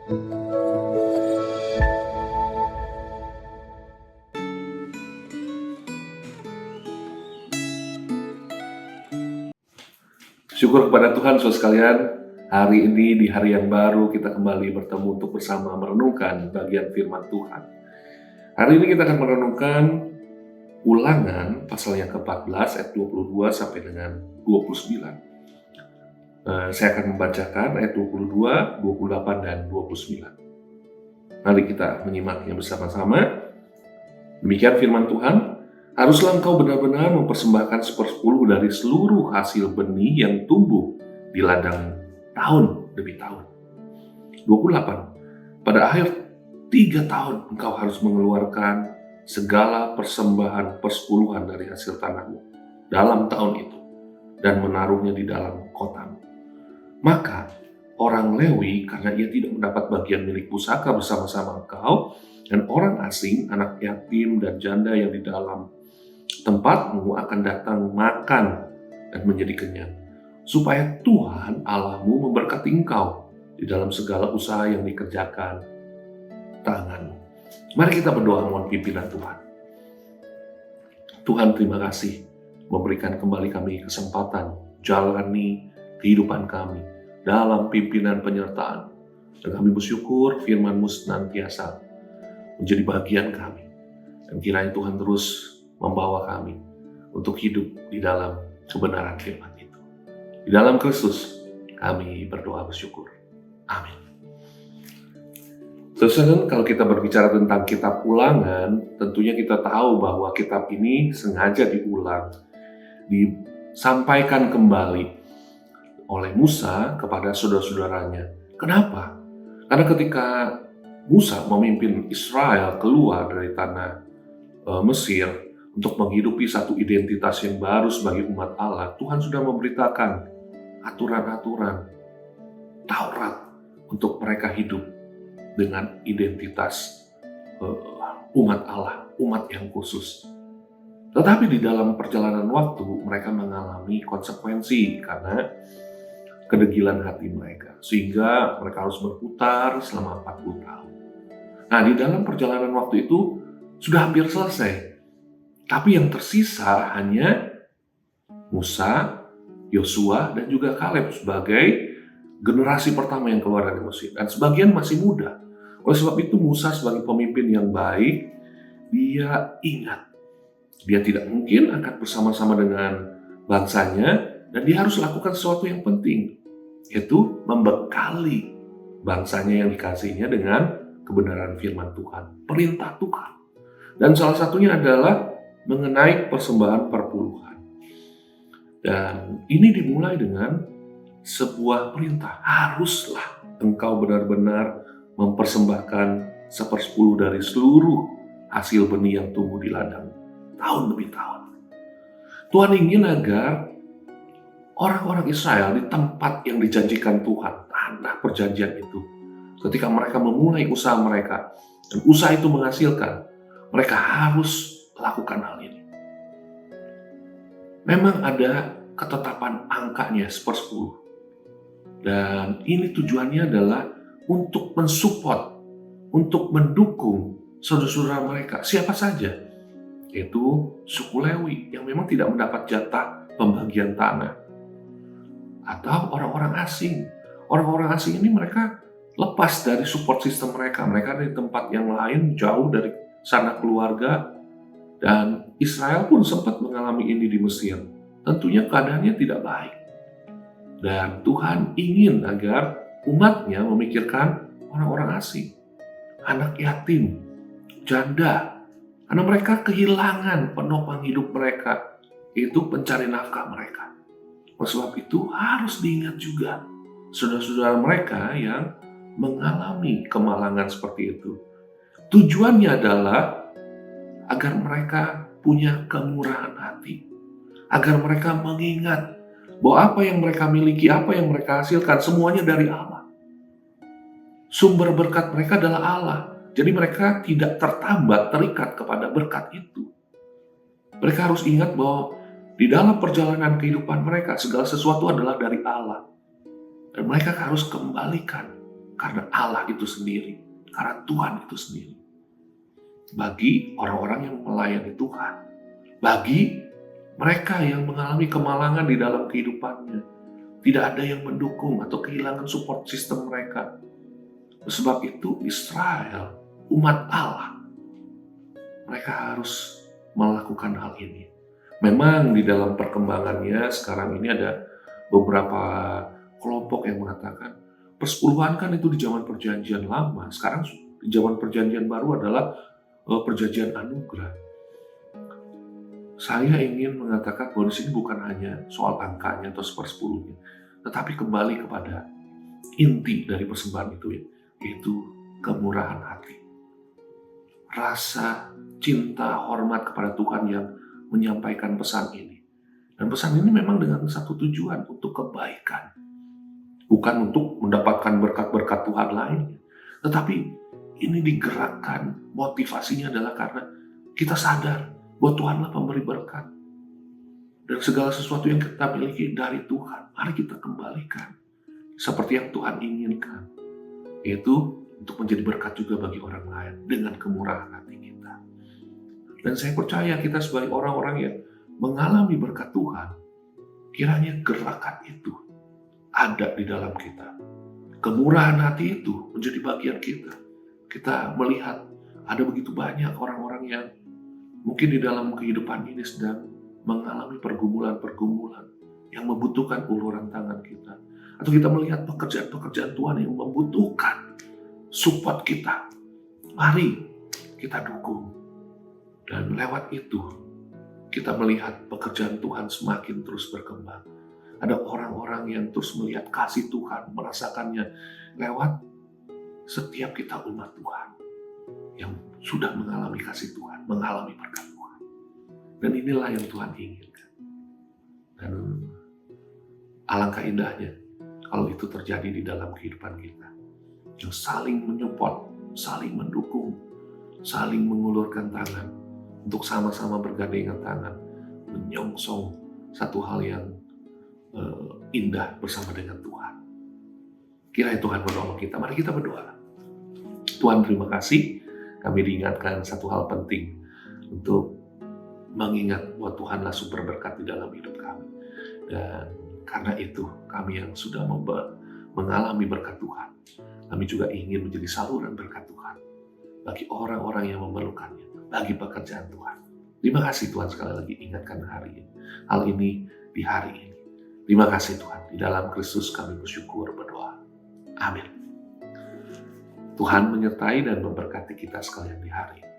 Syukur kepada Tuhan, saudara sekalian. Hari ini di hari yang baru kita kembali bertemu untuk bersama merenungkan bagian firman Tuhan. Hari ini kita akan merenungkan Ulangan pasal yang ke-14 ayat 22 sampai dengan 29. Saya akan membacakan ayat 22, 28, dan 29. Mari kita menyimaknya bersama-sama. Demikian firman Tuhan. Haruslah engkau benar-benar mempersembahkan 1/10 dari seluruh hasil benih yang tumbuh di ladang tahun demi tahun. 28. Pada akhir 3 tahun engkau harus mengeluarkan segala persembahan persepuluhan dari hasil tanahmu dalam tahun itu dan menaruhnya di dalam kotamu. Maka orang Lewi, karena ia tidak mendapat bagian milik pusaka bersama-sama engkau, dan orang asing, anak yatim dan janda yang di dalam tempatmu akan datang makan dan menjadi kenyang, supaya Tuhan Allahmu memberkati engkau di dalam segala usaha yang dikerjakan tanganmu. Mari kita berdoa mohon pimpinan Tuhan. Tuhan, terima kasih memberikan kembali kami kesempatan jalani kehidupan kami dalam pimpinan penyertaan. Dan kami bersyukur firman-Mu senantiasa menjadi bagian kami. Dan kiranya Tuhan terus membawa kami untuk hidup di dalam kebenaran firman itu. Di dalam Kristus kami berdoa bersyukur. Amin. Saudara, kalau kita berbicara tentang kitab Ulangan, tentunya kita tahu bahwa kitab ini sengaja diulang, disampaikan kembali oleh Musa kepada saudara-saudaranya. Kenapa? Karena ketika Musa memimpin Israel keluar dari tanah Mesir untuk menghidupi satu identitas yang baru sebagai umat Allah, Tuhan sudah memberitakan aturan-aturan Taurat untuk mereka hidup dengan identitas umat Allah, umat yang khusus. Tetapi di dalam perjalanan waktu mereka mengalami konsekuensi karena kedegilan hati mereka, sehingga mereka harus berputar selama 40 tahun. Nah, di dalam perjalanan waktu itu sudah hampir selesai, tapi yang tersisa hanya Musa, Yosua, dan juga Kaleb sebagai generasi pertama yang keluar dari Mesir, dan sebagian masih muda. Oleh sebab itu Musa sebagai pemimpin yang baik, dia ingat dia tidak mungkin akan bersama-sama dengan bangsanya, dan dia harus lakukan sesuatu yang penting, yaitu membekali bangsanya yang dikasihnya dengan kebenaran firman Tuhan, perintah Tuhan. Dan salah satunya adalah mengenai persembahan perpuluhan. Dan ini dimulai dengan sebuah perintah, haruslah engkau benar-benar mempersembahkan 1/10 dari seluruh hasil benih yang tumbuh di ladang tahun demi tahun. Tuhan ingin agar orang-orang Israel di tempat yang dijanjikan Tuhan, tanah perjanjian itu, ketika mereka memulai usaha mereka dan usaha itu menghasilkan, mereka harus lakukan hal ini. Memang ada ketetapan angkanya 1/10, dan ini tujuannya adalah untuk mensupport, untuk mendukung saudara-saudara mereka, siapa saja, yaitu suku Lewi yang memang tidak mendapat jatah pembagian tanah, atau orang-orang asing. Orang-orang asing ini mereka lepas dari support system mereka dari tempat yang lain, jauh dari sanak keluarga, dan Israel pun sempat mengalami ini di Mesir. Tentunya keadaannya tidak baik. Dan Tuhan ingin agar umatnya memikirkan orang-orang asing, anak yatim, janda, karena mereka kehilangan penopang hidup mereka, yaitu pencari nafkah mereka. Oleh sebab itu harus diingat juga saudara-saudara mereka yang mengalami kemalangan seperti itu. Tujuannya adalah agar mereka punya kemurahan hati, agar mereka mengingat bahwa apa yang mereka miliki, apa yang mereka hasilkan, semuanya dari Allah. Sumber berkat mereka adalah Allah. Jadi mereka tidak tertambat, terikat kepada berkat itu. Mereka harus ingat bahwa di dalam perjalanan kehidupan mereka, segala sesuatu adalah dari Allah. Dan mereka harus kembalikan karena Allah itu sendiri, karena Tuhan itu sendiri. Bagi orang-orang yang melayani Tuhan, bagi mereka yang mengalami kemalangan di dalam kehidupannya, tidak ada yang mendukung atau kehilangan support system mereka. Sebab itu Israel, umat Allah, mereka harus melakukan hal ini. Memang di dalam perkembangannya sekarang ini ada beberapa kelompok yang mengatakan persepuluhan kan itu di zaman perjanjian lama, sekarang di zaman perjanjian baru adalah perjanjian anugerah. Saya ingin mengatakan bahwa di sini bukan hanya soal angkanya atau sepersepuluhnya, tetapi kembali kepada inti dari persembahan itu, yaitu kemurahan hati. Rasa cinta, hormat kepada Tuhan yang menyampaikan pesan ini. Dan pesan ini memang dengan satu tujuan, untuk kebaikan. Bukan untuk mendapatkan berkat-berkat Tuhan lainnya. Tetapi ini digerakkan, motivasinya adalah karena kita sadar bahwa Tuhanlah pemberi berkat. Dan segala sesuatu yang kita miliki dari Tuhan, mari kita kembalikan. Seperti yang Tuhan inginkan. Yaitu untuk menjadi berkat juga bagi orang lain dengan kemurahan hati kita. Dan saya percaya kita sebagai orang-orang yang mengalami berkat Tuhan, kiranya gerakan itu ada di dalam kita. Kemurahan hati itu menjadi bagian kita. Kita melihat ada begitu banyak orang-orang yang mungkin di dalam kehidupan ini sedang mengalami pergumulan-pergumulan yang membutuhkan uluran tangan kita. Atau kita melihat pekerjaan-pekerjaan Tuhan yang membutuhkan support kita. Mari kita dukung. Dan lewat itu, kita melihat pekerjaan Tuhan semakin terus berkembang. Ada orang-orang yang terus melihat kasih Tuhan, merasakannya lewat setiap kita umat Tuhan yang sudah mengalami kasih Tuhan, mengalami berkat Tuhan. Dan inilah yang Tuhan inginkan. Dan alangkah indahnya kalau itu terjadi di dalam kehidupan kita. Yang saling menyupport, saling mendukung, saling mengulurkan tangan, untuk sama-sama bergandengan tangan, menyongsong satu hal yang indah bersama dengan Tuhan. Kiranya Tuhan menolong kita. Mari kita berdoa. Tuhan, terima kasih. Kami diingatkan satu hal penting untuk mengingat bahwa Tuhanlah sumber berkat di dalam hidup kami. Dan karena itu, kami yang sudah mengalami berkat Tuhan, kami juga ingin menjadi saluran berkat Tuhan bagi orang-orang yang memerlukannya, bagi pekerjaan Tuhan. Terima kasih Tuhan, sekali lagi ingatkan hari ini, hal ini di hari ini. Terima kasih Tuhan, di dalam Kristus kami bersyukur berdoa. Amin. Tuhan menyertai dan memberkati kita sekalian di hari ini.